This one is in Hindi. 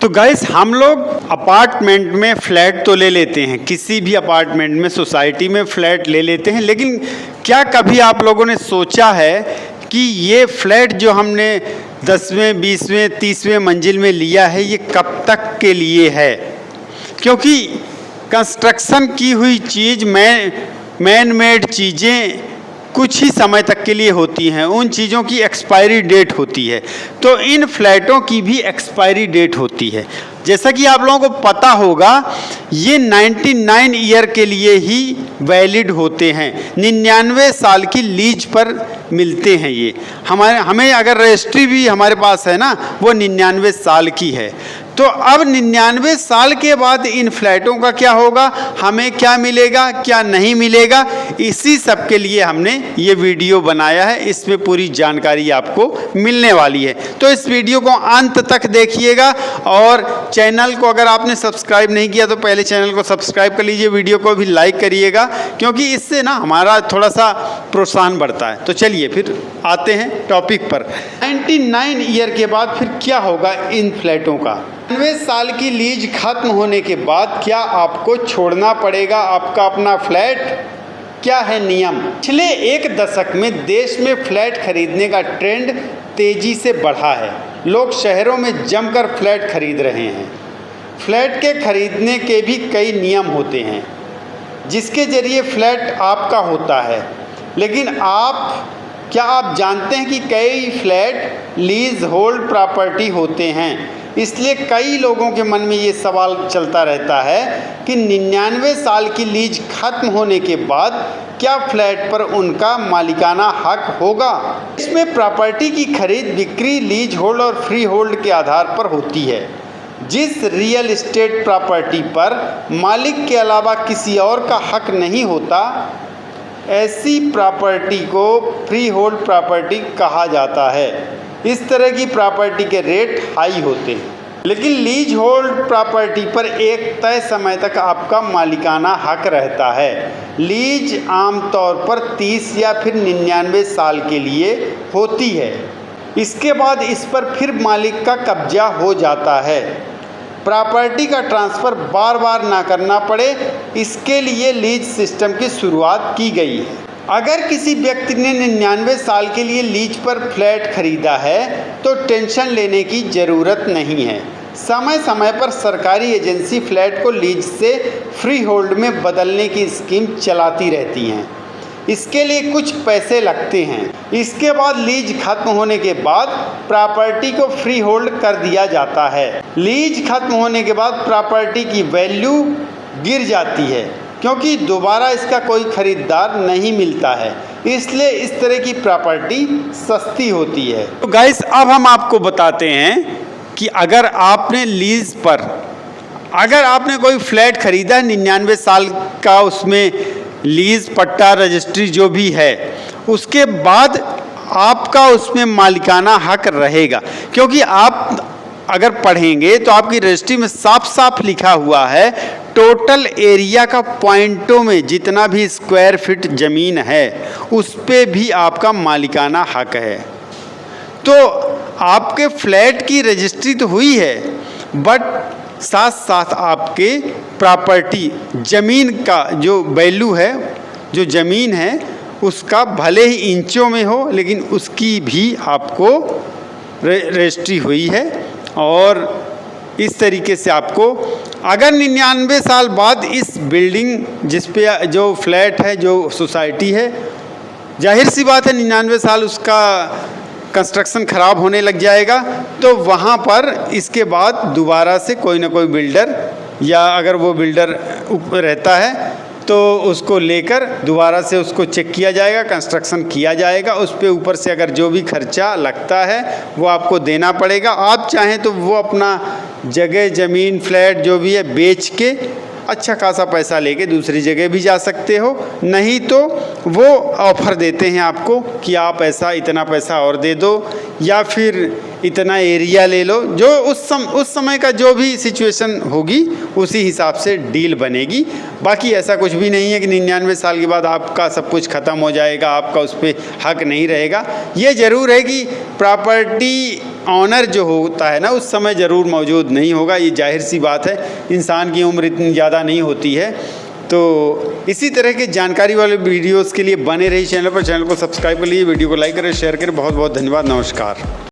तो गाइस हम लोग अपार्टमेंट में फ्लैट तो ले लेते हैं, किसी भी अपार्टमेंट में सोसाइटी में फ्लैट ले लेते हैं, लेकिन क्या कभी आप लोगों ने सोचा है कि ये फ्लैट जो हमने 10वें 20वें 30वें मंजिल में लिया है ये कब तक के लिए है। क्योंकि कंस्ट्रक्शन की हुई चीज़ मैन मेड चीज़ें कुछ ही समय तक के लिए होती हैं, उन चीज़ों की एक्सपायरी डेट होती है। तो इन फ्लैटों की भी एक्सपायरी डेट होती है। जैसा कि आप लोगों को पता होगा ये 99 ईयर के लिए ही वैलिड होते हैं, 99 साल की लीज पर मिलते हैं। ये हमें अगर रजिस्ट्री भी हमारे पास है ना, वो 99 साल की है। तो अब 99 साल के बाद इन फ्लैटों का क्या होगा, हमें क्या मिलेगा क्या नहीं मिलेगा, इसी सब के लिए हमने ये वीडियो बनाया है। इसमें पूरी जानकारी आपको मिलने वाली है, तो इस वीडियो को अंत तक देखिएगा। और चैनल को अगर आपने सब्सक्राइब नहीं किया तो पहले चैनल को सब्सक्राइब कर लीजिए, वीडियो को भी लाइक करिएगा, क्योंकि इससे ना हमारा थोड़ा सा प्रोत्साहन बढ़ता है। तो चलिए फिर आते हैं टॉपिक पर। 99 ईयर के बाद फिर क्या होगा इन फ्लैटों का। 99 साल की लीज खत्म होने के बाद क्या आपको छोड़ना पड़ेगा आपका अपना फ्लैट? क्या है नियम? पिछले एक दशक में देश में फ्लैट खरीदने का ट्रेंड तेजी से बढ़ा है। लोग शहरों में जमकर फ्लैट खरीद रहे हैं। फ्लैट के खरीदने के भी कई नियम होते हैं जिसके जरिए फ्लैट आपका होता है। लेकिन क्या आप जानते हैं कि कई फ्लैट लीज होल्ड प्रॉपर्टी होते हैं? इसलिए कई लोगों के मन में ये सवाल चलता रहता है कि 99 साल की लीज खत्म होने के बाद क्या फ्लैट पर उनका मालिकाना हक होगा। इसमें प्रॉपर्टी की खरीद बिक्री लीज होल्ड और फ्री होल्ड के आधार पर होती है। जिस रियल एस्टेट प्रॉपर्टी पर मालिक के अलावा किसी और का हक नहीं होता, ऐसी प्रॉपर्टी को फ्री होल्ड प्रॉपर्टी कहा जाता है। इस तरह की प्रॉपर्टी के रेट हाई होते हैं। लेकिन लीज होल्ड प्रॉपर्टी पर एक तय समय तक आपका मालिकाना हक रहता है। लीज आमतौर पर 30 या फिर 99 साल के लिए होती है। इसके बाद इस पर फिर मालिक का कब्जा हो जाता है। प्रॉपर्टी का ट्रांसफ़र बार बार ना करना पड़े, इसके लिए लीज सिस्टम की शुरुआत की गई है। अगर किसी व्यक्ति ने 99 साल के लिए लीज पर फ्लैट खरीदा है तो टेंशन लेने की ज़रूरत नहीं है। समय समय पर सरकारी एजेंसी फ्लैट को लीज से फ्री होल्ड में बदलने की स्कीम चलाती रहती हैं। इसके लिए कुछ पैसे लगते हैं। इसके बाद लीज खत्म होने के बाद प्रॉपर्टी को फ्री होल्ड कर दिया जाता है। लीज खत्म होने के बाद प्रॉपर्टी की वैल्यू गिर जाती है क्योंकि दोबारा इसका कोई ख़रीदार नहीं मिलता है। इसलिए इस तरह की प्रॉपर्टी सस्ती होती है। तो गाइस अब हम आपको बताते हैं कि अगर आपने कोई फ्लैट खरीदा है 99 साल का, उसमें लीज पट्टा रजिस्ट्री जो भी है, उसके बाद आपका उसमें मालिकाना हक रहेगा। क्योंकि आप अगर पढ़ेंगे तो आपकी रजिस्ट्री में साफ साफ लिखा हुआ है टोटल एरिया का पॉइंटों में जितना भी स्क्वायर फीट ज़मीन है उस पे भी आपका मालिकाना हक है। तो आपके फ्लैट की रजिस्ट्री तो हुई है, बट साथ साथ आपके प्रॉपर्टी ज़मीन का जो वैल्यू है, जो ज़मीन है उसका भले ही इंचों में हो लेकिन उसकी भी आपको रजिस्ट्री हुई है। और इस तरीके से आपको अगर 99 साल बाद इस बिल्डिंग जिस पे जो फ्लैट है, जो सोसाइटी है, जाहिर सी बात है 99 साल उसका कंस्ट्रक्शन ख़राब होने लग जाएगा, तो वहाँ पर इसके बाद दोबारा से कोई ना कोई बिल्डर, या अगर वो बिल्डर रहता है तो उसको लेकर दोबारा से उसको चेक किया जाएगा, कंस्ट्रक्शन किया जाएगा। उस पे ऊपर से अगर जो भी खर्चा लगता है वो आपको देना पड़ेगा। आप चाहें तो वो अपना जगह ज़मीन फ्लैट जो भी है बेच के अच्छा खासा पैसा लेके दूसरी जगह भी जा सकते हो। नहीं तो वो ऑफ़र देते हैं आपको कि आप इतना पैसा और दे दो या फिर इतना एरिया ले लो। जो उस समय का जो भी सिचुएशन होगी उसी हिसाब से डील बनेगी। बाकी ऐसा कुछ भी नहीं है कि 99 साल के बाद आपका सब कुछ ख़त्म हो जाएगा, आपका उस पर हक नहीं रहेगा। ये ज़रूर है कि प्रॉपर्टी ऑनर जो होता है ना उस समय ज़रूर मौजूद नहीं होगा। ये जाहिर सी बात है, इंसान की उम्र इतनी ज़्यादा नहीं होती है। तो इसी तरह के जानकारी वाले वीडियोस के लिए बने रहिए चैनल पर। चैनल को सब्सक्राइब कर लीजिए, वीडियो को लाइक करें, शेयर करें। बहुत बहुत धन्यवाद। नमस्कार।